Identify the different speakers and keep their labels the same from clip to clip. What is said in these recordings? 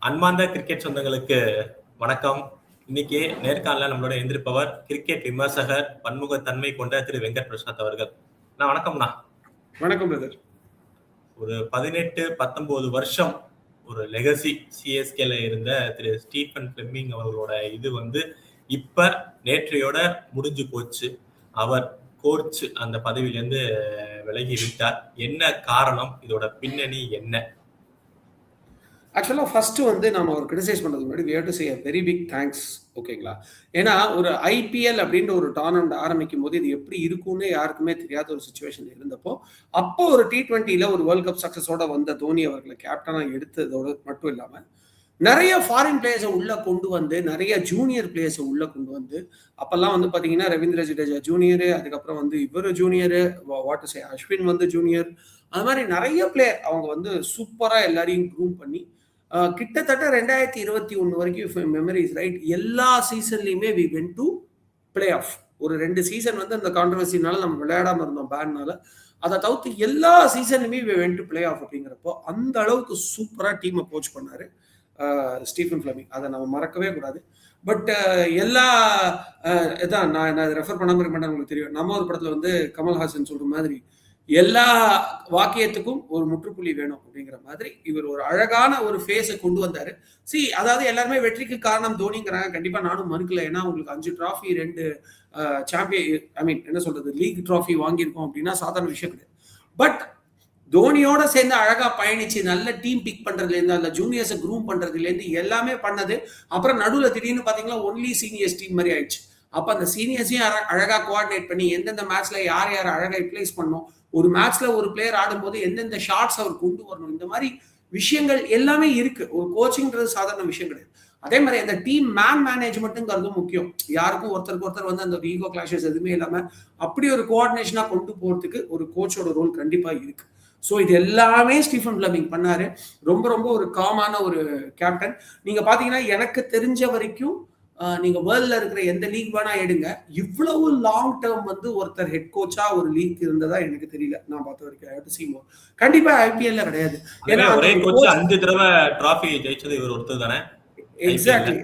Speaker 1: அன்பார்ந்த கிரிக்கெட் சொந்தங்களுக்கு வணக்கம். இன்னைக்கு நேர்காணல நம்மளோட எந்திருப்பவர் கிரிக்கெட் விமர்சகர், பன்முகத்தன்மை கொண்ட திரு வெங்கட் பிரசாத் அவர்கள். வணக்கம்ண்ணா.
Speaker 2: வணக்கம் பிரதர்.
Speaker 1: ஒரு 18-19 வருஷம் ஒரு லெகசி சிஎஸ்கேல இருந்த திரு ஸ்டீஃபன் ஃபிளெமிங் அவர்களோட இது இப்ப நேற்றையோட முடிஞ்சு போச்சு. அவர் கோச் அந்த பதவியிலிருந்து விலகி விட்டார். என்ன காரணம்? இதோட பின்னணி என்ன?
Speaker 2: ஆக்சுவலாக ஃபர்ஸ்ட் நம்ம ஒரு கிரிட்டிசைஸ் பண்ணுறதுக்கு முன்னாடி we have to say a very big thanks. ஓகேங்களா? ஏன்னா ஒரு ஐபிஎல் அப்படின்ற ஒரு டோர்னமெண்ட் ஆரம்பிக்கும் போது இது எப்படி இருக்கும்னு யாருக்குமே தெரியாத ஒரு சுச்சுவேஷன் இருந்தப்போ, அப்போ ஒரு T20ல ஒரு வேர்ல்ட் கப் சக்சஸோட வந்த தோனி அவர்களை கேப்டனா எடுத்ததோடு மட்டும் இல்லாமல் நிறைய ஃபாரின் பிளேயர்ஸை உள்ள கொண்டு வந்து, நிறைய ஜூனியர் பிளேயர்ஸை உள்ள கொண்டு வந்து, அப்பெல்லாம் பாத்தீங்கன்னா ரவீந்திர ஜடேஜா ஜூனியரு, அதுக்கப்புறம் இவர் ஜூனியரு, அஸ்வின் ஜூனியர், அது மாதிரி நிறைய பிளேயர் அவங்க சூப்பரா எல்லாரையும் க்ரூம் பண்ணி கிட்டத்தட்ட 2021 வரைக்கும் மெமரிஸ் ரைட், எல்லா சீசன்லயுமே we went to playoff. ஒரு 2 சீசன் அந்த கான்ட்ரவர்சினால நம்ம விளையாடாம இருந்தோம் பேன்னால. அதை தவிர்த்து எல்லா சீசன்லுமே we went to playoff. அப்படிங்கிறப்போ அந்த அளவுக்கு சூப்பரா டீமை கோச் பண்ணாரு ஸ்டீஃபன் ஃபிளெமிங். அதை நம்ம மறக்கவே கூடாது. பட் எல்லா இதான் நான் ரெஃபர் பண்ணாம இருக்க மாட்டேன். உங்களுக்கு தெரியும், நம்ம ஒரு படத்துல கமல்ஹாசன் சொல்ற மாதிரி எல்லா வாக்கியத்துக்கும் ஒரு முற்றுப்புள்ளி வேணும் அப்படிங்கிற மாதிரி இவர் ஒரு அழகான ஒரு ஃபேஸை கொண்டு வந்தாரு. அதாவது எல்லாருமே வெற்றிக்கு காரணம் தோனிங்கிறாங்க. கண்டிப்பா நானும் மறுக்கல. ஏன்னா உங்களுக்கு 5 டிராஃபி, 2 சாம்பியன் லீக் டிராஃபி வாங்கியிருக்கோம் அப்படின்னா சாதாரண விஷயம் கிடையாது. பட் தோனியோட சேர்ந்து அழகா பயணிச்சு நல்ல டீம் பிக் பண்றதுல இருந்து, அந்த ஜூனியர்ஸை க்ரூம் பண்றதுல இருந்து எல்லாமே பண்ணது. அப்புறம் நடுவில் திடீர்னு பாத்தீங்கன்னா ஒன்லி சீனியர்ஸ் டீம் மாதிரி ஆயிடுச்சு. அப்ப அந்த சீனியர்ஸையும் அழகா கோஆர்டினேட் பண்ணி எந்தெந்த மேட்ச்ல யார் அழகா ரிப்ளேஸ் பண்ணணும், ஒரு மேட்ச்ல ஒரு பிளேயர் ஆடும்போது எந்தெந்த ஷாட்ஸ் அவர் கொண்டு வரணும், இந்த மாதிரி விஷயங்கள் எல்லாமே இருக்கு. ஒரு கோச்சிங்ன்றது சாதாரண விஷயம் கிடையாது. அதே மாதிரி அந்த டீம் மேனேஜ்மெண்ட்டுங்கிறது முக்கியம். யாருக்கும் ஒருத்தருக்கு ஒருத்தர் அந்த ஈகோ கிளாஷஸ் எதுவுமே இல்லாம அப்படி ஒரு கோஆர்டினேஷனா கொண்டு போறதுக்கு ஒரு கோச்சோட ரோல் கண்டிப்பா இருக்கு. ஸோ இது எல்லாமே ஸ்டீஃபன் ஃபிளெமிங் பண்ணாரு. ரொம்ப ரொம்ப ஒரு காமான ஒரு கேப்டன். நீங்க பாத்தீங்கன்னா எனக்கு தெரிஞ்ச வரைக்கும் நீங்க வேர்ல்ட்ல இருக்கிற எந்த லீக் வேணா எடுங்க, இவ்வளவு லாங் டேர்ம் ஒருத்தர் ஹெட் கோச்சா ஒரு லீக் இருந்ததா எனக்கு தெரியல. நான் பார்த்த வரைக்கும் கண்டிப்பா ஐபிஎல்ல கிடையாது. ஏன்னா
Speaker 1: 5 தடவை டிராஃபி ஜெயிச்சது இவர் ஒருத்தர் தானே.
Speaker 2: எக்ஸாக்ட்லி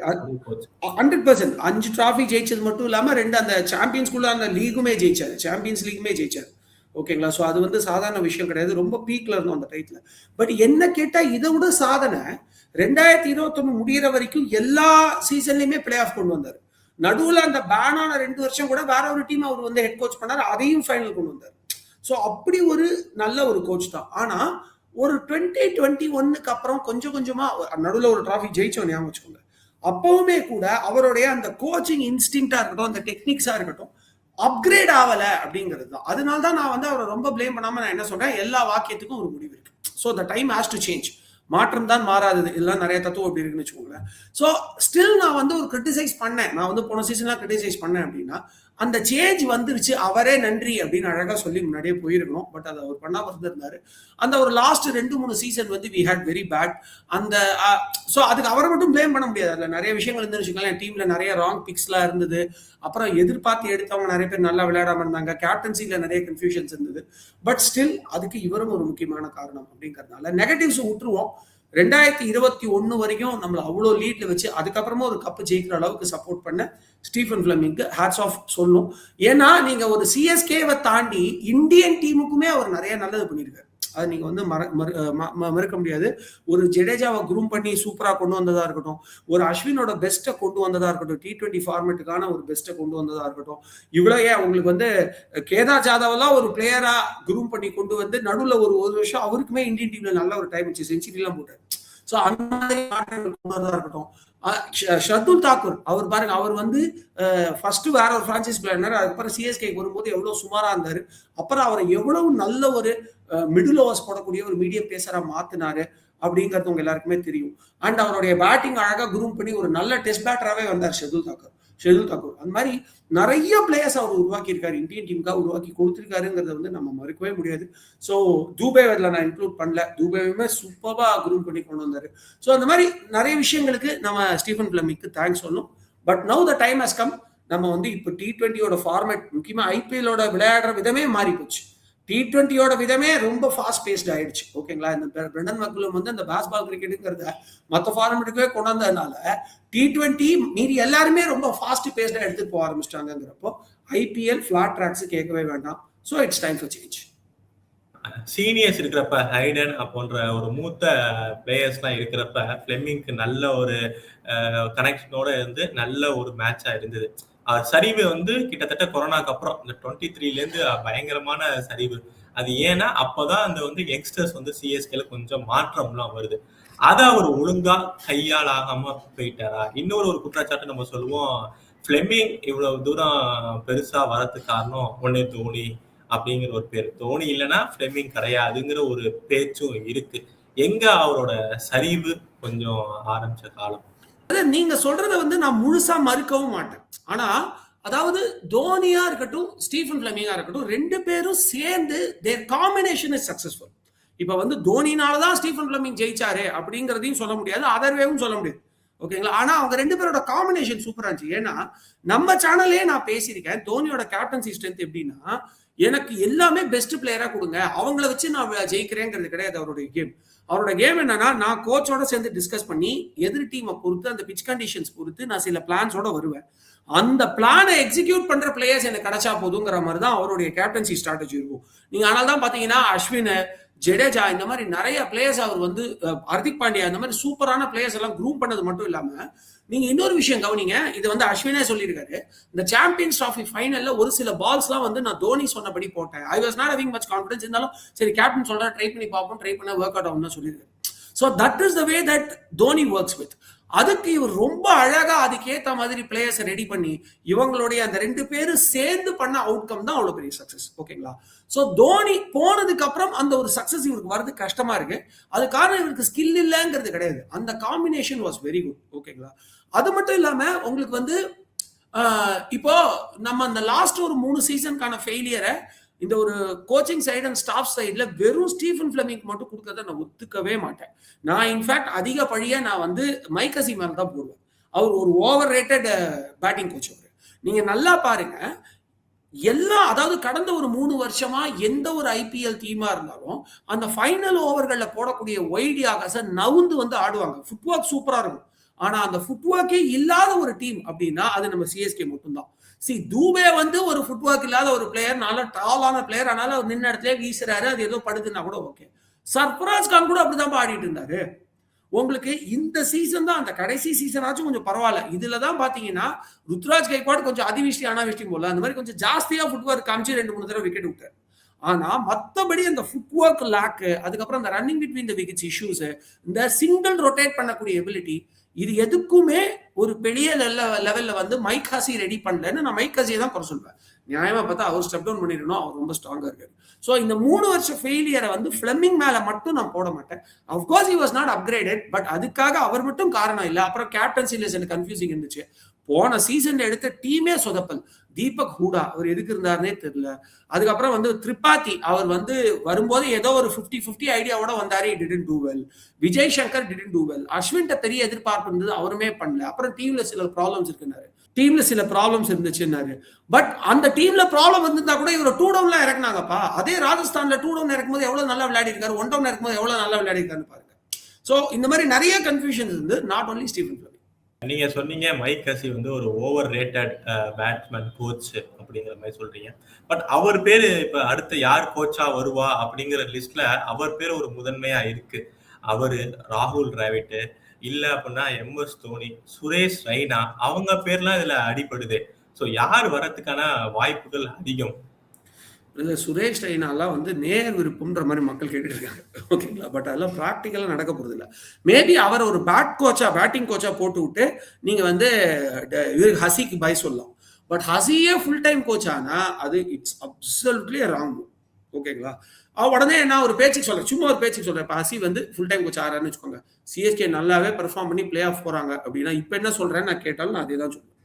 Speaker 2: 100%. 5 டிராஃபி ஜெயிச்சது மட்டும் இல்லாம 2 அந்த சாம்பியன்ஸ்குள்ள அந்த லீகுமே ஜெயிச்சாரு, சாம்பியன்ஸ் லீக்குமே ஜெயிச்சாரு. ஓகேங்களா? ஸோ அது சாதாரண விஷயம் கிடையாது. ரொம்ப பீக்ல இருந்தோம் அந்த டைத்துல. பட் என்ன கேட்டா இதை விட சாதனை 2021 முடிகிற வரைக்கும் எல்லா சீசன்லயுமே பிளே ஆஃப் கொண்டு வந்தாரு. நடுவுல அந்த பேனான 2 வருஷம் கூட வேற ஒரு டீம் அவர் ஹெட் கோச் பண்ணாரு, அதையும் ஃபைனல் கொண்டு வந்தாரு. ஸோ அப்படி ஒரு நல்ல ஒரு கோச் தான். ஆனா ஒரு 2021க்கு அப்புறம் கொஞ்சம் கொஞ்சமா நடுவுல ஒரு டிராஃபி ஜெயிச்சோம், ஞாபகம் வச்சுக்கோங்க. அப்பவுமே கூட அவருடைய அந்த கோச்சிங் இன்ஸ்டிங்டா இருக்கட்டும், அந்த டெக்னிக்ஸா இருக்கட்டும், அப்கிரேட் ஆகல அப்படிங்கிறது தான். அதனால தான் நான் அவரை ரொம்ப பிளேம் பண்ணாம நான் என்ன சொல்றேன், எல்லா வாக்கியத்துக்கும் ஒரு முடிவு இருக்கு. So the time has to change. மாற்றம் தான் மாறாதது. எல்லாம் நிறைய தத்துவம் அப்படி இருக்குன்னு வச்சுக்கோங்களேன். ஸோ ஸ்டில் நான் ஒரு கிரிட்டிசைஸ் பண்ணேன். நான் போன சீசன்லாம் கிரிட்டிசைஸ் பண்ணேன் அப்படின்னா அந்த சேஞ்ச் வந்துருச்சு, அவரே நன்றி அப்படின்னு அழகா சொல்லி முன்னாடியே போயிருக்கணும். பட் அதை அவர் பண்ணாம இருந்திருந்தாரு. அந்த ஒரு last 2-3 season we had very bad. அந்த ஸோ அதுக்கு அவரை மட்டும் பிளேம் பண்ண முடியாது. அதில் நிறைய விஷயங்கள் இருந்துன்னு வச்சுக்கோங்களேன். டீம்ல நிறைய ராங் பிக்ஸ்லாம் இருந்தது. அப்புறம் எதிர்பார்த்து எடுத்தவங்க நிறைய பேர் நல்லா விளையாடாம இருந்தாங்க. கேப்டன்சில நிறைய கன்ஃபியூஷன்ஸ் இருந்தது. பட் ஸ்டில் அதுக்கு இவரும் ஒரு முக்கியமான காரணம் அப்படிங்கிறதுனால நெகட்டிவ்ஸ் விட்டுருவோம். 2021 வரைக்கும் நம்மள அவ்வளோ லீட்ல வச்சு அதுக்கப்புறமா ஒரு கப்பு ஜெயிக்கிற அளவுக்கு சப்போர்ட் பண்ண ஸ்டீஃபன் ஃபிளெமிங்க்கு ஹேட்ஸ் ஆஃப் சொல்லணும். ஏன்னா நீங்க ஒரு சிஎஸ்கேவை தாண்டி இந்தியன் டீமுக்குமே அவர் நிறைய நல்லது பண்ணியிருக்காரு. அது நீங்க மறுக்க முடியாது. ஒரு ஜடேஜாவை க்ரூம் பண்ணி சூப்பரா கொண்டு வந்ததா இருக்கட்டும், ஒரு அஸ்வினோட பெஸ்ட்டை கொண்டு வந்ததா இருக்கட்டும், T20 ஃபார்மேட்டுக்கான ஒரு பெஸ்ட்டை கொண்டு வந்ததா இருக்கட்டும், இவ்வளோ ஏன் உங்களுக்கு கேதார் ஜாதவெல்லாம் ஒரு பிளேயரா க்ரூம் பண்ணி கொண்டு வந்து நடுவில் ஒரு வருஷம் அவருக்குமே இந்தியன் டீம்ல நல்ல ஒரு டைம் வச்சு செஞ்சுரிலாம் போட்டார். ஸோ அந்த மாதிரி கொண்டு வரதா இருக்கட்டும். ஷர்துல் தாக்கூர் அவர் பாருங்க, அவர் ஃபர்ஸ்ட் வேற ஒரு பிரான்சைஸ் பிளேயர், அதுக்கப்புறம் சிஎஸ்கேக்கு வரும்போது எவ்வளவு சுமாரா இருந்தாரு. அப்புறம் அவரை எவ்வளவு நல்ல ஒரு மிடில் ஓவர்ஸ் போடக்கூடிய ஒரு மீடியம் பேசரா மாத்தினாரு அப்படிங்கிறது உங்க எல்லாருக்குமே தெரியும். அண்ட் அவருடைய பேட்டிங் அழகா க்ரூம் பண்ணி ஒரு நல்ல டெஸ்ட் பேட்டராகவே வந்தார் ஷர்துல் தாக்கூர். அந்த மாதிரி நிறைய பிளேயர்ஸ் அவர் உருவாக்கி இருக்காரு, இந்தியன் டீமுக்காக உருவாக்கி கொடுத்துருக்காருங்கிறத நம்ம மறுக்கவே முடியாது. ஸோ தூபே அதில் நான் இன்க்ளூட் பண்ணல, தூபேவுமே சூப்பரா க்ரூம் பண்ணி கொண்டு வந்தாரு. ஸோ அந்த மாதிரி நிறைய விஷயங்களுக்கு நம்ம ஸ்டீஃபன் ஃபிளெமிங்க்கு தேங்க்ஸ் சொல்லணும். But now the time has come. நம்ம இப்போ T20யோட ஃபார்மேட், முக்கியமா ஐபிஎல்லோட விளையாடுற விதமே மாறி போச்சு. T20யோட விதமே ரொம்ப ஃபாஸ்ட் பேஸ்ட் ஆயிடுச்சு. ஓகேங்களா? இந்த பிரெண்டன் மெக்குலம் வந்து அந்த பேஸ்பால் கிரிக்கெட்டுங்கிறத மற்ற ஃபார்மேட்டுக்கே கொண்டு வந்ததுனால T20 மீறி எல்லாருமே ரொம்ப ஃபாஸ்ட் பேஸ்டா எடுத்துட்டு போக ஆரம்பிச்சிட்டாங்கிறப்போ IPL ஃபிளாட் ட்ராக்ஸ் கேட்கவே வேண்டாம். So it's time for change.
Speaker 1: Seniors இருக்கிறப்ப ஹைடன் போன்ற ஒரு மூத்த பிளேயர்ஸ்லாம் இருக்கிறப்ப ஃபிளெமிங்க்கு நல்ல ஒரு கனெக்ஷனோட இருந்து நல்ல ஒரு மேட்சா இருந்தது. சரிவு வந்து கிட்டத்தட்ட கொரோனாக்கு அப்புறம் இந்த 23லேருந்து பயங்கரமான சரிவு. அது ஏன்னா அப்பதான் அந்த வந்து யங்ஸ்டர்ஸ் வந்து சிஎஸ்கேல கொஞ்சம் மாற்றம்லாம் வருது. அதை அவர் ஒழுங்கா கையாளாகாம போயிட்டாரா? இன்னொரு ஒரு குற்றச்சாட்டு நம்ம சொல்லுவோம், ஃபிளெமிங் இவ்வளவு தூரம் பெருசா வரதுக்கு காரணம் ஒன்னே தோனி அப்படிங்கிற ஒரு பேர். தோனி இல்லைன்னா ஃபிளெமிங் கிடையாதுங்கிற ஒரு பேச்சும் இருக்கு. எங்க அவரோட சரிவு கொஞ்சம் ஆரம்பிச்ச காலம்?
Speaker 2: நீங்க சொல்றத வந்து நான் முழுசா மறுக்கவும் மாட்டேன். ஆனா அதாவது தோனியா இருக்கட்டும், ஸ்டீஃபன் ஃபிளெமிங்கா இருக்கட்டும், ரெண்டு பேரும் சேர்ந்து தேர் காம்பினேஷன் இஸ் சக்சஸ்ஃபுல். இப்ப வந்து தோனினாலதான் ஸ்டீஃபன் ஃபிளெமிங் ஜெயிச்சாரு அப்படிங்கறதையும் சொல்ல முடியாது, அதர்வேவும் சொல்ல முடியாது. ஓகேங்களா? ஆனா அவங்க ரெண்டு பேரோட காம்பினேஷன் சூப்பரா இருந்துச்சு. ஏன்னா நம்ம சேனல்லே நான் பேசியிருக்கேன், தோனியோட கேப்டன்சி ஸ்ட்ரென்த் எப்படின்னா, எனக்கு எல்லாமே பெஸ்ட் பிளேயரா கொடுங்க, அவங்கள வச்சு நான் ஜெயிக்கிறேங்கிறது கிடையாது அவருடைய கேம். அவரோட கேம் என்னன்னா, நான் கோச்சோட சேர்ந்து டிஸ்கஸ் பண்ணி எதிர் டீமை பொறுத்து அந்த பிச் கண்டிஷன்ஸ் பொறுத்து நான் சில பிளான்ஸோட வருவேன். அந்த பிளானை எக்ஸிக்யூட் பண்ற பிளேயர்ஸ் எனக்கு கிடைச்சா போதுங்கிற மாதிரி தான் அவருடைய கேப்டன்சி ஸ்ட்ராட்டஜி இருக்கும். நீங்க ஆனால் தான் பாத்தீங்கன்னா அஸ்வின், ஜடேஜா இந்த மாதிரி நிறைய பிளேயர்ஸ் அவர் வந்து, ஹர்திக் பாண்டியா இந்த மாதிரி சூப்பரான பிளேயர்ஸ் எல்லாம் குரூம் பண்ணது மட்டும் இல்லாம, நீங்க இன்னொரு விஷயம் கவனிங்க, இது வந்து அஸ்வினே சொல்லியிருக்காரு, இந்த சாம்பியன்ஸ் டிராஃபி ஃபைனல்ல ஒரு சில பால்ஸ் எல்லாம் வந்து நான் தோனி சொன்னபடி போட்டேன். I was not having much confidence, இருந்தாலும் சரி கேப்டன் சொல்றா ட்ரை பண்ணி பார்ப்போம், ட்ரை பண்ண ஒர்க் அவுட் ஆகும்னு சொல்லியிருக்காரு. So that is the way that Dhoni works with. அதுக்கு இவர் ரொம்ப அழகா அதுக்கேற்ற மாதிரி பிளேயர்ஸை ரெடி பண்ணி இவங்களுடைய அந்த ரெண்டு பேரும் சேர்ந்து பண்ண அவுட்கம் தான் அவ்வளவு பெரிய சக்சஸ். ஓகேங்களா? ஸோ தோனி போனதுக்கு அப்புறம் அந்த ஒரு சக்சஸ் இவருக்கு வரது கஷ்டமா இருக்கு. அது காரணம் இவருக்கு ஸ்கில் இல்லைங்கிறது கிடையாது, அந்த காம்பினேஷன் வாஸ் வெரி குட். ஓகேங்களா? அது மட்டும் இல்லாம உங்களுக்கு வந்து இப்போ நம்ம அந்த லாஸ்ட் ஒரு 3 சீசனுக்கான ஃபெயிலியரை இந்த ஒரு கோச்சிங் சைடு அண்ட் ஸ்டாஃப் சைட்ல வெறும் ஸ்டீஃபன் ஃபிளெமிங் மட்டும் கொடுக்கறத நான் ஒத்துக்கவே மாட்டேன். நான் இன்ஃபேக்ட் அதிக பழிய நான் வந்து மைக் ஹஸி மேல தான் போடுவேன். அவர் ஒரு ஓவர் ரேட்டட் பேட்டிங் கோச். அவர் நீங்க நல்லா பாருங்க, அதாவது கடந்த ஒரு 3 வருஷமா எந்த ஒரு ஐபிஎல் டீமா இருந்தாலும் அந்த ஃபைனல் ஓவர்கள்ல போடக்கூடிய ஒய்டி ஆகாச நவுந்து வந்து ஆடுவாங்க. ஃபுட்வொர்க் சூப்பரா இருக்கும். ஆனா அந்த ஃபுட்வொர்க்கே இல்லாத ஒரு டீம் அப்படின்னா அது நம்ம சிஎஸ்கே மட்டும்தான். தூபே வந்து ஒரு ஃபுட்வொர்க் இல்லாத ஒரு பிளேயர், நல்ல டாலான பிளேயர், ஆனாலும் அவர் நின்ன இடத்துல வீசுறாரு, அது ஏதோ படுதுன்னா கூட ஓகே. சர்ஃபராஸ் கான் கூட அப்படிதான் ஆடிட்டு இருந்தாரு. உங்களுக்கு இந்த சீசன் தான், அந்த கடைசி சீசனாச்சும் கொஞ்சம் பரவாயில்ல. இதுலதான் பாத்தீங்கன்னா ருத்ராஜ் கைக்வாட் கொஞ்சம் அதிவிஷ்டி அனாவிஷ்டி போல அந்த மாதிரி கொஞ்சம் ஜாஸ்தியா ஃபுட்வொர்க் காமிச்சு 2-3 தடவை விக்கெட் விட்டார். ஆனா மத்தபடி அந்த ஃபுட்வொர்க் லேக்கு, அதுக்கப்புறம் அந்த running between the wickets issues, இந்த சிங்கிள் ரொட்டேட் பண்ணக்கூடிய எபிலிட்டி, இது எதுக்குமே ஒரு பெரிய லெவல்ல வந்து மைக் ஹஸி ரெடி பண்ணலன்னு நான் மைக் ஹஸியை தான் குறை சொல்வேன். நியாயமா பார்த்தா அவர் ஸ்டெப் டவுன் பண்ணிடணும், அவர் ரொம்ப ஸ்ட்ராங்கா இருக்காரு. ஸோ இந்த 3 வருஷ ஃபெயிலியரை வந்து ஃபிளெமிங் மேல மட்டும் நான் போட மாட்டேன். Of course he was not upgraded, but அதுக்காக அவர் மட்டும் காரணம் இல்லை. அப்புறம் கேப்டன்சில எனக்கு கன்ஃபியூசிங் இருந்துச்சு. போன சீசன்ல எடுத்த டீமே சொதப்பல். தீபக் ஹூடா அவர் எதுக்கு இருந்தாருன்னே தெரியல. அதுக்கப்புறம் வந்து திரிபாதி அவர் வந்து வரும்போது ஏதோ ஒரு 50-50 ஐடியாவோட வந்தாரு, didn't two well. Vijay Shankar didn't two well. Ashwin பெரிய எதிர்பார்ப்பு இருந்தது, அவருமே பண்ணல. அப்புறம் டீம்ல சில ப்ராப்ளம்ஸ் இருக்குன்னாரு, டீம்ல சில ப்ராப்ளம்ஸ் இருந்துச்சுன்னாரு. பட் அந்த டீம்ல ப்ராப்ளம் வந்திருந்தா கூட இவரை 2 டவுன்ல இறக்குனாங்கப்பா. அதே ராஜஸ்தான்ல 2 டவுன் இறக்கும்போது எவ்வளவு நல்லா விளையாடி இருக்காரு, 1 டவுன் இறக்கும்போது எவ்வளவு நல்லா விளையாடி இருக்காருன்னு பாருங்க. சோ இந்த மாதிரி நிறைய கன்ஃபியூஷன் இருந்து, நாட் ஒன்லி ஸ்டீஃபன் ஃபிளெமிங்.
Speaker 1: நீங்க சொன்னீங்க மைக் ஹஸி வந்து ஒரு ஓவர் ரேட்டட் பேட்ஸ்மேன் கோச் அப்படிங்கிற மாதிரி சொல்றீங்க. பட் அவர் பேரு இப்ப அடுத்த யார் கோச்சா வருவா அப்படிங்கிற லிஸ்ட்ல அவர் பேர் ஒரு முதன்மையா இருக்கு. அவரு, ராகுல் டிராவிட், இல்ல அப்படின்னா MS தோனி, சுரேஷ் ரெய்னா, அவங்க பேர்லாம் இதுல அடிபடுது. ஸோ யார் வரதுக்கான வாய்ப்புகள் அதிகம்?
Speaker 2: சுரேஷ் ரெய்னாலாம் வந்து நேர் விருப்பம்ன்ற மாதிரி மக்கள் கேட்டுட்டு இருக்காங்க. ஓகேங்களா? பட் அதெல்லாம் ப்ராக்டிக்கலா நடக்க போறது இல்லை. மேபி அவர் ஒரு பேட்டிங் கோச்சா போட்டு விட்டு நீங்க வந்து ஹசிக்கு பை சொல்லலாம். பட் ஹசியே ஃபுல் டைம் கோச் ஆனா அது இட்ஸ் அப்சல்யூட்லி ராங். ஓகேங்களா? உடனே நான் ஒரு பேச்சுக்கு சொல்றேன், சும்மா ஒரு பேச்சுக்கு சொல்றேன். இப்போ ஹசி வந்து ஃபுல் டைம் கோச் ஆறாருன்னு வச்சுக்கோங்க, சிஎஸ்கே நல்லாவே பெர்ஃபார்ம் பண்ணி பிளே ஆஃப் போறாங்க அப்படின்னா இப்போ என்ன சொல்றேன்னு நான் கேட்டாலும் நான் அதே தான் சொல்லுவேன்.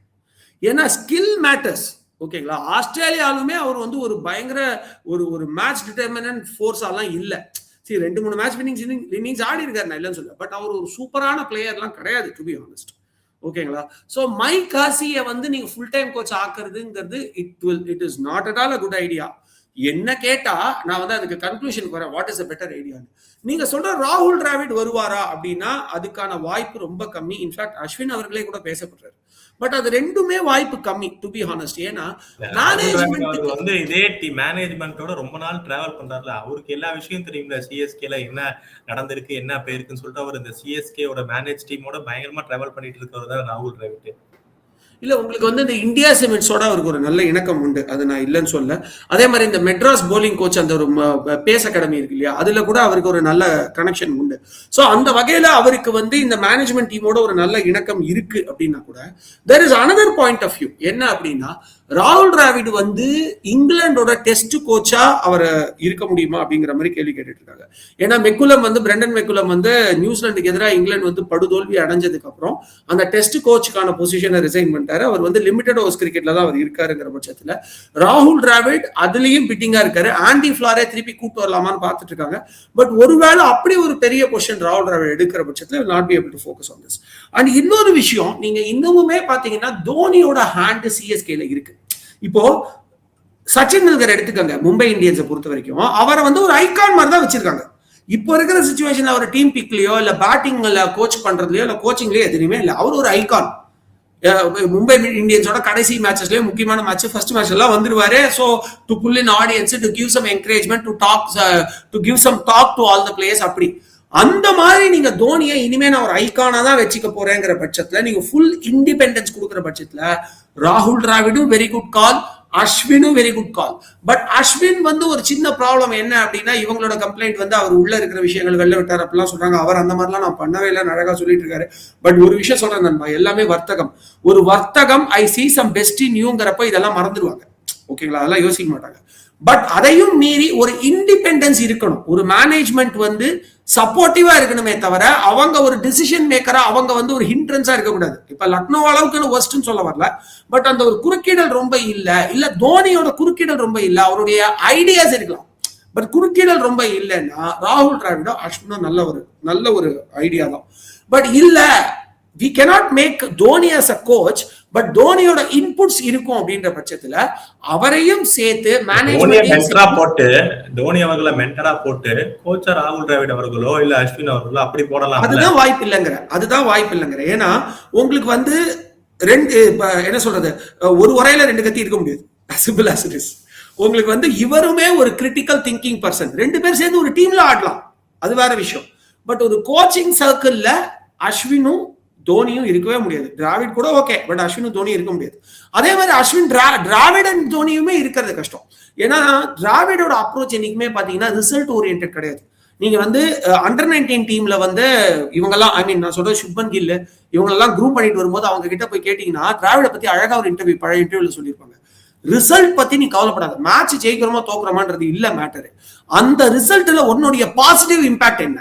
Speaker 2: ஏன்னா ஸ்கில் மேட்டர்ஸ். ஓகேங்களா? ஆஸ்திரேலியாலுமே அவர் வந்து ஒரு பயங்கர ஒரு மேட்ச் டிட்டர்மினன்ட் ஃபோர்ஸாலாம் இல்லை. சரி 2-3 மேட்ச் இன்னிங்ஸ் ஆடி இருக்காரு, நான் இல்லைன்னு சொல்ல. பட் அவர் ஒரு சூப்பரான பிளேயர்லாம் கிடையாது, டு பி ஆனஸ்ட். ஓகேங்களா? ஸோ மைக் ஹஸியை வந்து நீங்க ஃபுல் டைம் கோச் ஆக்குறதுங்கிறது it is not at all a good idea. என்ன கேட்டா நான் வந்து அதுக்கு கன்க்ளூஷனுக்கு வரேன், what is a better idea. நீங்க சொல்ற ராகுல் டிராவிட் வருவாரா அப்படின்னா அதுக்கான வாய்ப்பு ரொம்ப கம்மி. இன்ஃபேக்ட் அஸ்வின் அவர்களே கூட பேசப்படுறாரு. பட் அது ரெண்டுமே வாய்ப்பு கம்மி டு பி ஹானஸ்ட். ஏன்னா
Speaker 1: மேனேஜ்மெண்ட் வந்து இதே மேனேஜ்மெண்டோட ரொம்ப நாள் டிராவல் பண்றாருல, அவருக்கு எல்லா விஷயம் தெரியும்ல, சிஎஸ்கேல என்ன நடந்திருக்கு என்ன போயிருக்குன்னு சொல்லிட்டு அவர் இந்த சிஎஸ்கேவோட மேனேஜ் டீமோட பயங்கரமா டிராவல் பண்ணிட்டு இருக்கவர் தான் ராகுல் டிராவிட்.
Speaker 2: இல்ல உங்களுக்கு வந்து இந்த இந்தியா சிமெண்ட்ஸோட அவருக்கு ஒரு நல்ல இணக்கம் உண்டு, அது நான் இல்லைன்னு சொல்ல. அதே மாதிரி இந்த மெட்ராஸ் போலிங் கோச் அந்த ஒரு பேஸ் அகாடமி இருக்கு இல்லையா, அதுல கூட அவருக்கு ஒரு நல்ல கனெக்ஷன் உண்டு. ஸோ அந்த வகையில அவருக்கு வந்து இந்த மேனேஜ்மெண்ட் டீமோட ஒரு நல்ல இணக்கம் இருக்கு அப்படின்னா கூட there is another point of view. என்ன அப்படின்னா ராகுல் டிராவிட் வந்து இங்கிலாண்டோட டெஸ்ட் கோச்சா அவர் இருக்க முடியுமா அப்படிங்கிற மாதிரி கேள்வி கேட்டுட்டு இருக்காங்க. ஏன்னா மெக்குலம் வந்து பிரெண்டன் மெக்குலம் வந்து நியூசிலாந்துக்கு எதிராக இங்கிலாந்து வந்து படுதோல்வி அடைஞ்சதுக்கு அப்புறம் அந்த டெஸ்ட் கோச்சுக்கான பொசிஷனை ரிசைன் பண்ணிட்டாரு. அவர் வந்து லிமிடெட் ஓவர்ஸ் கிரிக்கெட்ல தான் அவர் இருக்காருங்கிற பட்சத்துல ராகுல் டிராவிட் அதுலயும் பிட்டிங்கா இருக்காரு. ஆண்டி ஃபிளாரே திருப்பி கூட்டு வரலாமான்னு பார்த்துட்டு இருக்காங்க. பட் ஒருவேளை அப்படி ஒரு பெரிய பொசிஷன் ராகுல் டிராவிட் எடுக்கிற பட்சத்துல not be able to focus on this. And இன்னொரு விஷயம், நீங்க இன்னமுமே பாத்தீங்கன்னா தோனியோட ஹேண்ட் சிஎஸ்கேல இருக்கு. இப்போ சச்சின் டெண்டுல்கர் எடுத்துக்கங்க, மும்பை இந்தியன்ஸை பொறுத்த வரைக்கும் அவரை வந்து ஒரு ஐகான் மாதிரி தான் வச்சிருக்காங்க. இப்போ இருக்கிற சிச்சுவேஷன்ல அவர் டீம் பிக்லயோ இல்ல பேட்டிங்ல கோச் பண்றதுலயோ இல்ல கோச்சிங்லயோ எதுவுமே இல்லை. அவர் ஒரு ஐகான். மும்பை இந்தியன்ஸோட கடைசி மேட்சஸ்லயே முக்கியமான மேட்ச் ஃபர்ஸ்ட் மேட்ச் எல்லாம் வந்துருவாரு. So to pull in audience, to give some encouragement, to give some talk to all the players. அப்படி அந்த மாதிரி நீங்க தோனியை இனிமே நான் ஒரு ஐகானா தான் வச்சுக்க போறேங்கிற பட்சத்துல, நீங்க ஃபுல் இண்டிபெண்டன்ஸ் கொடுக்குற பட்சத்துல ராகுல் டிராவிடும் வெரி குட் கால், அஸ்வினும் very good call. But Ashwin வந்து ஒரு சின்ன ப்ராப்ளம் என்ன அப்படின்னா, இவங்களோட கம்ப்ளைண்ட் வந்து அவர் உள்ள இருக்கிற விஷயங்கள் வெளில விட்டார் அப்படிலாம் சொல்றாங்க. அவர் அந்த மாதிரிலாம் நான் பண்ணவே இல்லை, அழகா சொல்லிட்டு இருக்காரு. பட் ஒரு விஷயம் சொல்றேன் நண்பா, எல்லாமே வர்த்தகம். ஒரு வர்த்தகம் ஐ சீ சம் பெஸ்ட் இன் யூங்கிறப்ப இதெல்லாம் மறந்துடுவாங்க. ஓகேங்களா, அதெல்லாம் யோசிக்க மாட்டாங்க. பட் அதையும் மீறி ஒரு இண்டிபெண்டன்ஸ் இருக்கணும். ஒரு மேனேஜ்மெண்ட் வந்து சப்போர்ட்டிவா இருக்கணுமே தவிர அவங்க ஒரு டிசிஷன் மேக்கரா அவங்க வந்து ஒரு ஹிண்ட்ரன்ஸா இருக்கக்கூடாது. இப்ப லக்னோ அளவுக்கு ஒர்ஸ்ட்னு சொல்ல வரல, பட் அந்த ஒரு குறுக்கீடல் ரொம்ப இல்ல தோனியோட குறுக்கீடல் ரொம்ப இல்ல, அவருடைய ஐடியாஸ் இருக்கலாம். பட் குறுக்கீடல் ரொம்ப இல்லைன்னா ராகுல் டிராவிடோ அஸ்வினோ நல்ல ஒரு ஐடியா தான். பட் இல்ல, we cannot make Dhoni as a coach, but தோனியோட இன்புட்ஸ் இருக்கும் அப்படின்ற பட்சத்துல அவரையும் சேர்த்து
Speaker 1: தோனி அவர்களை மென்டரா போட்டு கோச்சர் ராகுல் டிராவிட் அவர்களோ இல்ல அஸ்வின் அவர்களோ அப்படி போடலாம்.
Speaker 2: அதுதான் வாய்ப்பு இல்லைங்கிற. ஏன்னா உங்களுக்கு வந்து ரெண்டு என்ன சொல்றது, ஒரு உரையில ரெண்டு கத்தி இருக்க முடியாது. Simple as it is. உங்களுக்கு வந்து இவருமே ஒரு கிரிட்டிக்கல் திங்கிங் பர்சன், ரெண்டு பேர் சேர்ந்து ஒரு டீம்ல ஆடலாம், அது வேற விஷயம். பட் ஒரு கோச்சிங் சர்க்கிள்ல அஸ்வினும் தோனியும் இருக்கவே முடியாது. டிராவிட் கூட ஓகே, பட் அஸ்வினும் தோனியும் இருக்க முடியாது. அதே மாதிரி அஸ்வின் டிராவிட் அண்ட் தோனியுமே இருக்கிறது கஷ்டம். ஏன்னா டிராவிடோட அப்ரோச் என்னைக்குமே பாத்தீங்கன்னா ரிசல்ட் ஓரியன்ட் கிடையாது. நீங்க வந்து அண்டர் 19 டீம்ல வந்து இவங்கெல்லாம் நான் சொல்றது சுப்மன் கில் இவங்களெல்லாம் குரூப் பண்ணிட்டு வரும்போது அவங்க கிட்ட போய் கேட்டீங்கன்னா டிராவிட பத்தி அழகா ஒரு பழைய இன்டர்வியூல சொல்லியிருப்பாங்க. ரிசல்ட் பத்தி நீ கவலைப்படாத, மேட்ச் ஜெயிக்கிறோமா தோக்குறோமான்றது இல்ல மேட்டர். அந்த ரிசல்ட்ல உன்னுடைய பாசிட்டிவ் இம்பாக்ட் என்ன,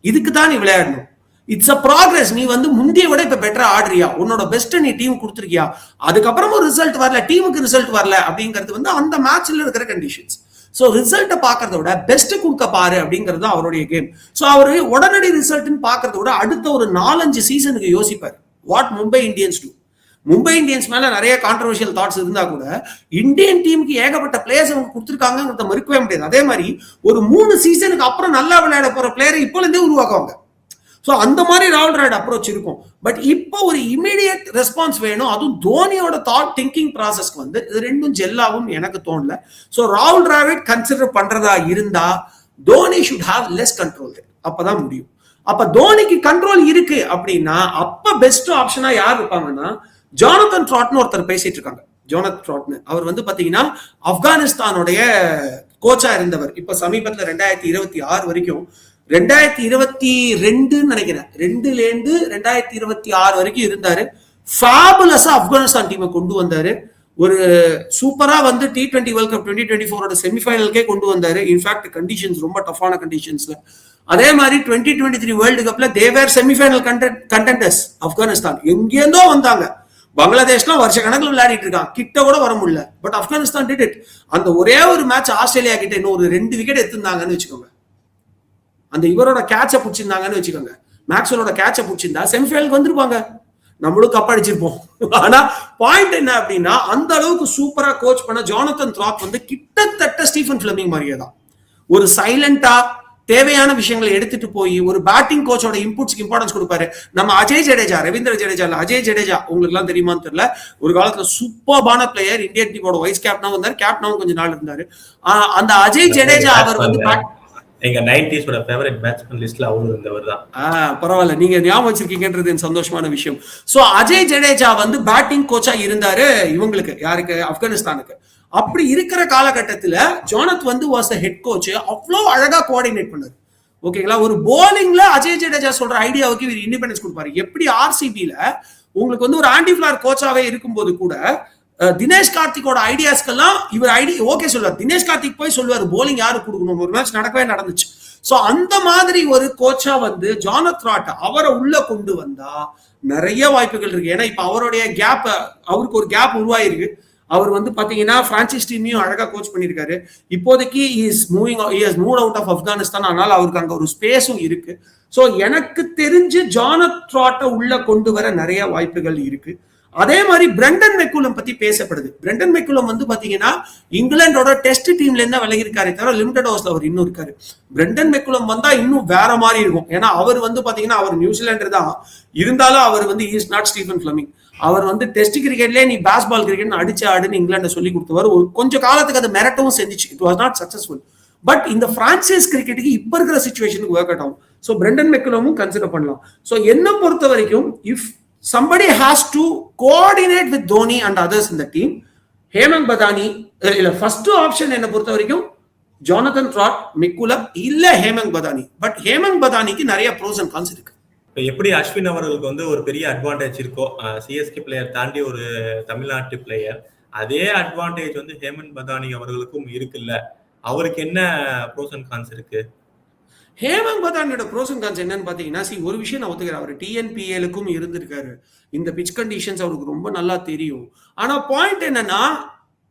Speaker 2: இதுக்கு தான் நீ விளையாடணும். It's a progress. நீ வந்து முந்தைய விட இப்ப பெட்டரா ஆடுறியா, உன்னோட பெஸ்ட் நீ டீம் கொடுத்துருக்கியா, அதுக்கப்புறமும் ரிசல்ட் வரல, டீமுக்கு ரிசல்ட் வரல அப்படிங்கிறது வந்து அந்த மேட்ச்ல இருக்கிற கண்டிஷன்ஸ். ஸோ ரிசல்ட்டை பார்க்கறத விட பெஸ்ட் கொடுக்க பாரு அப்படிங்கிறது அவருடைய கேம். ஸோ அவரு உடனடி ரிசல்ட்னு பார்க்கறத விட அடுத்த ஒரு 4-5 சீசனுக்கு யோசிப்பாரு. What Mumbai Indians do. Mumbai Indians மேல நிறைய கான்ட்ரவர்ஷியல் தாட்ஸ் இருந்தா கூட இந்தியன் டீமுக்கு ஏகப்பட்ட பிளேயர்ஸ் அவங்க கொடுத்துருக்காங்கிறத மறுக்கவே முடியாது. அதே மாதிரி ஒரு 3 சீசனுக்கு அப்புறம் நல்லா விளையாட போற பிளேயரை இப்போல இருந்தே உருவாக்குவாங்க. ஸோ அந்த மாதிரி ராகுல் டிராவிட் அப்ரோச் இருக்கும். பட் இப்போ ஒரு இமீடியட் ரெஸ்பான்ஸ் வேணும், அதுவும் தோனியோட தாட் திங்கிங் ப்ராசஸ்க்கு வந்து இது ரெண்டும் ஜெல்லாவும் எனக்கு தோணல. ஸோ ராகுல் டிராவிட் கன்சிடர் பண்றதா இருந்தா Dhoni should have less control, அப்பதான் முடியும். அப்ப தோனிக்கு கண்ட்ரோல் இருக்கு அப்படின்னா அப்ப பெஸ்ட் ஆப்ஷனா யார் இருப்பாங்கன்னா ஜோனத்தன் ட்ராட்னு ஒருத்தர் பேசிட்டு இருக்காங்க. ஜோனத்தன் ட்ராட்னு அவர் வந்து பாத்தீங்கன்னா ஆப்கானிஸ்தானுடைய கோச்சா இருந்தவர். இப்ப சமீபத்துல 2026 வரைக்கும் 2022 நினைக்கிறேன் 2லேருந்து 2026 வரைக்கும் இருந்தாரு. ஃபேபுலஸா ஆப்கானிஸ்தான் டீமை கொண்டு வந்தாரு. ஒரு சூப்பரா வந்து T20 வேர்ல்ட் கப் 2024 செமிஃபைனலுக்கே கொண்டு வந்தாரு. இன்ஃபேக்ட் கண்டிஷன்ஸ் ரொம்ப டஃபான கண்டிஷன்ஸ்ல. அதே மாதிரி 2023 வேர்ல்டு கப்ல தேவர் செமிஃபைனல் கண்டெண்டர்ஸ் ஆப்கானிஸ்தான். எங்கேருந்தோ வந்தாங்க. பங்களாதேஷ்லாம் வருஷ கணக்கில் விளையாடிட்டு இருக்கான், கிட்ட கூட வர முடியல. But Afghanistan did it. அந்த ஒரே ஒரு மேட்ச் ஆஸ்திரேலியா கிட்ட இன்னும் ஒரு 2 விக்கெட் எடுத்திருந்தாங்கன்னு வச்சுக்கோங்க, அந்த இவரோட கேட்சை பிடிச்சிருந்தாங்கன்னு வச்சுக்கோங்க, மேக்ஸ்வெலோட கேட்சை பிடிச்சிருந்தா செமிஃபைனலுக்கு வந்திருப்பாங்க. நம்மளும் கப் அடிச்சிருப்போம். ஆனா பாயிண்ட் என்ன அப்படின்னா, அந்த அளவுக்கு சூப்பரா கோச் பண்ண ஜானத்தன் த்ராப் வந்து கிட்டத்தட்ட ஸ்டீஃபன் ஃபிளமிங் மாதிரியே தான். ஒரு சைலண்டா தேவையான விஷயங்களை எடுத்துட்டு போய் ஒரு பேட்டிங் கோச்சோட இன்புட்ஸ்க்கு இம்பார்ட்டன்ஸ் கொடுப்பாரு. நம்ம அஜய் ஜடேஜா, ரவீந்திர ஜடேஜா இல்ல அஜய் ஜடேஜா, உங்களுக்கு எல்லாம் தெரியுமான்னு தெரியல, ஒரு காலத்துல சூப்பர்பான பிளேயர், இந்தியன் டீமோட வைஸ் கேப்டனா வந்தாரு, கேப்டனாவும் கொஞ்ச நாள் இருந்தாரு. அந்த அஜய் ஜடேஜா அவர் வந்து
Speaker 1: எங்க 90s ஓட ஃபேவரட் பேட்ஸ்மேன் லிஸ்ட்ல அவரு இருந்தவர் தான்.
Speaker 2: பரவாயில்ல, நீங்க ஞாபகம் வச்சிருக்கீங்கன்றது சந்தோஷமான விஷயம். சோ அஜய் ஜடேஜா வந்து பேட்டிங் கோச்சா இருந்தாரு இவங்களுக்கு, யாருக்கு, ஆப்கானிஸ்தானுக்கு. அப்படி இருக்கிற காலகட்டத்துல ஜோனத் வந்து வாஸ் ஹெட் கோச், அவ்வளோ அழகா கோஆர்டினேட் பண்ணாரு. ஓகேங்களா, ஒரு போலிங்ல அஜய் ஜடேஜா சொல்ற ஐடியாவுக்கு இவர் இண்டிபெண்டன்ஸ் கொடுப்பாரு. எப்படி ஆர்சிபில உங்களுக்கு வந்து ஒரு ஆன்டி ஃபிளார் கோச்சாவே இருக்கும்போது கூட தினேஷ் கார்த்திகோட ஐடியாஸ்க்கெல்லாம் இவர் ஓகே சொல்லுவார். தினேஷ் கார்த்திக் போய் சொல்லுவார் போலிங் யாரு கொடுக்கணும், ஒரு மேட்ச் நடக்கவே நடந்துச்சு. சோ அந்த மாதிரி ஒரு கோச்சா வந்து ஜானத் ராட் அவரை உள்ள கொண்டு வந்தா நிறைய வாய்ப்புகள் இருக்கு. ஏன்னா இப்ப அவருடைய கேப், அவருக்கு ஒரு கேப் உருவாயிருக்கு. அவர் வந்து பாத்தீங்கன்னா பிரான்சிஸ் டீமையும் அழகா கோச் பண்ணிருக்காரு. இப்போதைக்கு மூவ் அவுட் ஆஃப் ஆப்கானிஸ்தான், அதனால அவருக்கு அங்க ஒரு ஸ்பேஸும் இருக்கு. சோ எனக்கு தெரிஞ்சு ஜானத் ராட்டை உள்ள கொண்டு வர நிறைய வாய்ப்புகள் இருக்கு. அதே மாதிரி பிரெண்டன் மெக்குலம் பத்தி பேசப்படுது. பிரெண்டன் மெக்குலம் வந்து பாத்தீங்கன்னா இங்கிலாண்டோட டெஸ்ட் டீம்ல இருந்தா விலகி இருக்காரு, தவிர லிமிடெட் ஓவர்ஸ்ல அவர் இன்னும் இருக்காரு. பிரெண்டன் மெக்குலம் வந்தா இன்னும் வேற மாதிரி இருக்கும். ஏன்னா அவர் வந்து பாத்தீங்கன்னா அவர் நியூசிலாண்டர் தான் இருந்தாலும் அவர் வந்து இஸ் நாட் ஸ்டீஃபன் ஃபிளமிங். அவர் வந்து டெஸ்ட் கிரிக்கெட்லேயே நீ பேஸ்பால் கிரிக்கெட் அடிச்சு ஆடுன்னு இங்கிலாண்டை சொல்லி கொடுத்தவர். கொஞ்சம் காலத்துக்கு அது மிரட்டவும் செஞ்சிச்சு. It was not successful. But இந்த பிரான்சைஸ் கிரிக்கெட்டுக்கு இப்ப இருக்கிற சிச்சுவேஷனுக்கு ஒர்க் அவுட் ஆகும். ஸோ பிரெண்டன் மெக்குலமும் கன்சிடர் பண்ணலாம். ஸோ என்ன பொறுத்த வரைக்கும் if somebody has to coordinate with Dhoni and others in the team, Hemant Badani இல்ல ஃபர்ஸ்ட் ஆப்ஷன் என்ன பொறுத்த வரைக்கும் ஜானதன் ட்ராட், மெக்குலம் இல்ல ஹேமந்த் பதானி. பட் ஹேமந்த் பதானிக்கு நிறைய ப்ரோஸ் அண்ட் கான்ஸ் இருக்கு.
Speaker 1: எப்படி அஸ்வின் அவர்களுக்கு வந்து ஒரு பெரிய அட்வான்டேஜ் இருக்கோ சிஎஸ்கே பிளேயர் தாண்டி ஒரு தமிழ்நாட்டு பிளேயர், அதே அட்வான்டேஜ் வந்து ஹேமந்த் பதானி அவர்களுக்கும் இருக்குல்ல, அவருக்கு என்ன ப்ரோஸ் அண்ட் கான்ஸ் இருக்கு?
Speaker 2: ஹேமந்த் பதானியோட ப்ரோஸ் அண்ட் கான்ஸ் என்னன்னு பாத்தீங்கன்னா, ஒரு விஷயம் நான் ஒத்துக்கிறேன், அவர் டிஎன்பிஎலுக்கும் இருந்திருக்காரு, இந்த பிச் கண்டிஷன்ஸ் அவருக்கு ரொம்ப நல்லா தெரியும். ஆனா பாயிண்ட் என்னன்னா,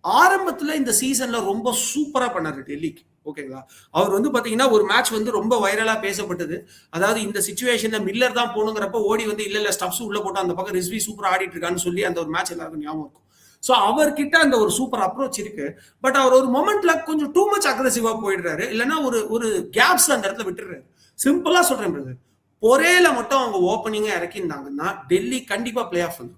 Speaker 2: ஆரம்பத்துல இந்த சீசன்ல ரொம்ப சூப்பரா பண்ணாரு டெல்லிக்கு. ஓகேங்களா, அவர் வந்து பாத்தீங்கன்னா ஒரு மேட்ச் வந்து ரொம்ப வைரலா பேசப்பட்டது. அதாவது இந்த சிச்சுவேஷன்ல மில்லர் தான் போகணுங்கிறப்ப ஓடி வந்து இல்ல ஸ்டப்ஸ் உள்ள போட்டு அந்த பக்கம் ரிஸ்வி சூப்பரா ஆடிட்டு இருக்கான்னு சொல்லி அந்த ஒரு மேட்ச் எல்லாருக்கும் ஞாபகம் இருக்கும். ஸோ அவர்கிட்ட அந்த ஒரு சூப்பர் அப்ரோச் இருக்கு. பட் அவர் ஒரு மொமெண்ட்ல கொஞ்சம் டூ மச் அக்ரெசிவா போயிடுறாரு, இல்லைன்னா ஒரு கேப்ஸ் அந்த இடத்துல விட்டுறாரு. சிம்பிளா சொல்றேன் பிரதர், பொரேல மட்டும் அவங்க ஓப்பனிங்கா இறக்கியிருந்தாங்கன்னா டெல்லி கண்டிப்பா பிளே ஆஃப் வந்து.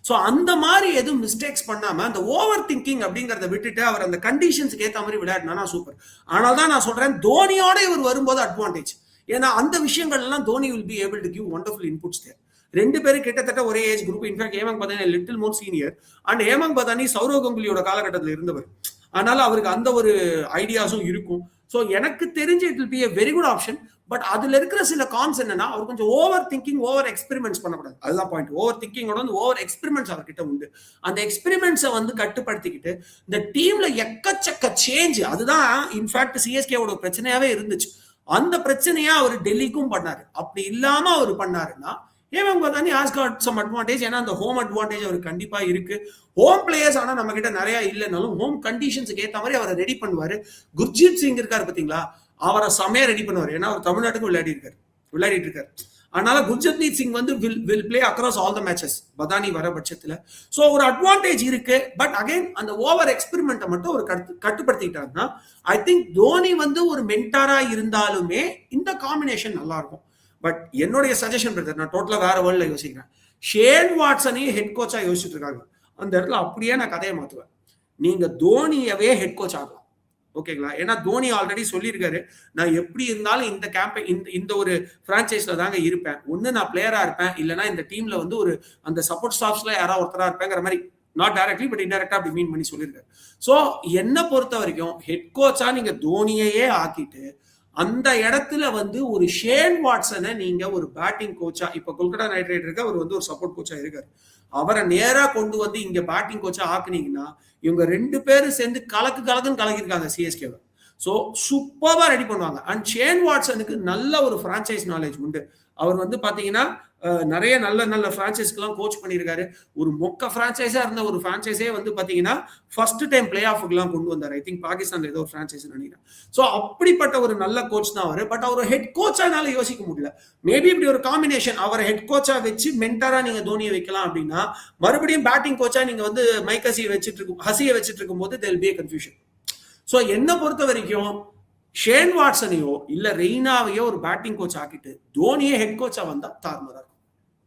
Speaker 2: ஸோ அந்த மாதிரி எதுவும் மிஸ்டேக்ஸ் பண்ணாம அந்த ஓவர் திங்கிங் அப்படிங்கிறத விட்டுட்டு அவர் அந்த கண்டிஷன்ஸ்க்கு ஏற்ற மாதிரி விளையாடினா சூப்பர். ஆனால் தான் நான் சொல்றேன், தோனியோட இவர் வரும்போது அட்வான்டேஜ். ஏன்னா அந்த விஷயங்கள் எல்லாம் Dhoni will be able to give wonderful inputs there. ரெண்டு பேரும் கிட்டத்தட்ட ஒரே age group. In fact Hemant Badani little more senior. And Hemant Badani Sourav கங்குலியோட காலகட்டத்தில் இருந்தவர், அதனால அவருக்கு அந்த ஒரு ஐடியாஸும் இருக்கும். ஸோ எனக்கு தெரிஞ்சு it will be a very good option. But அதுல இருக்கிற சில கான்ஸ் என்னன்னா, அவர் கொஞ்சம் ஓவர் திங்கிங், ஓவர் எக்ஸ்பெரிமெண்ட்ஸ் பண்ணக்கூடாது. அதுதான் பாயிண்ட். ஓவர் திங்கிங்கோட வந்து ஓவர் எக்ஸ்பெரிமெண்ட்ஸ் அவர்கிட்ட உண்டு. அந்த எக்ஸ்பெரிமெண்ட்ஸை வந்து கட்டுப்படுத்திக்கிட்டு இந்த டீம்ல எக்கச்சக்க சேஞ்ச், அதுதான் இன்ஃபேக்ட் சிஎஸ்கேவோட பிரச்சனையாவே இருந்துச்சு. அந்த பிரச்சனையா அவர் டெல்லிக்கும் பண்ணாரு. அப்படி இல்லாம அவர் பண்ணாருன்னா Hemant Badani has got some advantage. ஏன்னா அந்த ஹோம் அட்வான்டேஜ் அவருக்கு கண்டிப்பா இருக்கு. ஹோம் பிளேயர்ஸ் ஆனா நம்ம கிட்ட நிறைய இல்லைனாலும் ஹோம் கண்டிஷன்ஸுக்கு ஏற்ற மாதிரி அவரை ரெடி பண்ணுவாரு. குர்ஜீத் சிங் இருக்காரு பாத்தீங்களா, அவரை செமையா ரெடி பண்ணுவார். ஏன்னா அவர் தமிழ்நாட்டுக்கு விளையாடிட்டு இருக்காரு. அதனால குர்ஜீத் சிங் வந்து will play across all the matches Badauni வர பட்சத்துல. ஸோ ஒரு அட்வான்டேஜ் இருக்கு. பட் அகைன் அந்த ஓவர் எக்ஸ்பெரிமெண்ட்டை மட்டும் ஒரு கட்டுப்படுத்திட்டாருன்னா ஐ திங்க் தோனி வந்து ஒரு மென்டாரா இருந்தாலுமே இந்த காம்பினேஷன் நல்லா இருக்கும். பட் என்னுடைய சஜஷன் பிரதர், நான் டோட்டலா வேற வேர்ல்ட்ல யோசிக்கிறேன். ஷேன் வாட்சனையும் ஹெட் கோச்சா யோசிச்சுட்டு இருக்காங்க. அந்த இடத்துல அப்படியே நான் கதையை மாத்துவேன். நீங்க தோனியவே ஹெட் கோச் ஆகலாம். ஓகேங்களா, ஏன்னா தோனி ஆல்ரெடி சொல்லியிருக்காரு, நான் எப்படி இருந்தாலும் இந்த கேம்பெயின் இந்த ஒரு பிரான்சைஸ்ல தாங்க இருப்பேன். ஒன்னு நான் பிளேயரா இருப்பேன், இல்லைன்னா இந்த டீம்ல வந்து ஒரு அந்த சப்போர்ட் ஸ்டாஃப்ஸ்ல யாராவது ஒருத்தரா இருப்பேங்கிற மாதிரி, நாட் டைரக்ட்லி பட் இன்டைரக்டா அப்படி மீன் பண்ணி சொல்லியிருக்காரு. ஸோ என்ன பொறுத்த வரைக்கும் ஹெட் கோச்சா நீங்க தோனியையே ஆக்கிட்டு அந்த இடத்துல வந்து ஒரு ஷேன் வாட்சனை நீங்க ஒரு பேட்டிங் கோச்சா, இப்ப கொல்கத்தா நைட் ரைடருக்கு அவர் வந்து ஒரு சப்போர்ட் கோச்சா இருக்காரு, அவரை நேரா கொண்டு வந்து இங்க பேட்டிங் கோச்சா ஆக்குனீங்கன்னா இவங்க ரெண்டு பேரும் சேர்ந்து கலக்குன்னு கலக்கிருக்காங்க சிஎஸ்கேவை. ஸோ சூப்பரா ரெடி பண்ணுவாங்க. அண்ட் ஷேன் வாட்சனுக்கு நல்ல ஒரு பிரான்சைஸ் நாலேஜ் உண்டு. அவர் வந்து பாத்தீங்கன்னா நிறைய நல்ல நல்ல பிரான்சைஸ்க்கெல்லாம் கோச் பண்ணியிருக்காரு. ஒரு மொக்க பிரான்சைஸா இருந்த ஒரு பிரான்சைஸே வந்து பாத்தீங்கன்னா ஃபர்ஸ்ட் டைம் பிளே ஆஃப்க்குலாம் கொண்டு வந்தார். ஐ திங்க் பாகிஸ்தான்ல ஏதோ ஒரு பிரான்சைஸ் நினைக்கிறேன். ஸோ அப்படிப்பட்ட ஒரு நல்ல கோச் தான் அவரு. பட் அவர் ஹெட் கோச்சானால யோசிக்க முடியல. மேபி இப்படி ஒரு காம்பினேஷன் அவரை ஹெட் கோச்சா வச்சு மென்டாரா நீங்க தோனியை வைக்கலாம் அப்படின்னா, மறுபடியும் பேட்டிங் கோச்சா நீங்க வந்து மைக் ஹசியை வச்சுட்டு இருக்கும் போது there will be a confusion. So என்ன பொறுத்த வரைக்கும் ஷேன் வாட்சனையோ இல்ல ரெய்னாவையோ ஒரு பேட்டிங் கோச் ஆக்கிட்டு தோனியே ஹெட் கோச்சா வந்தா தாறுமாறா இருக்கும்.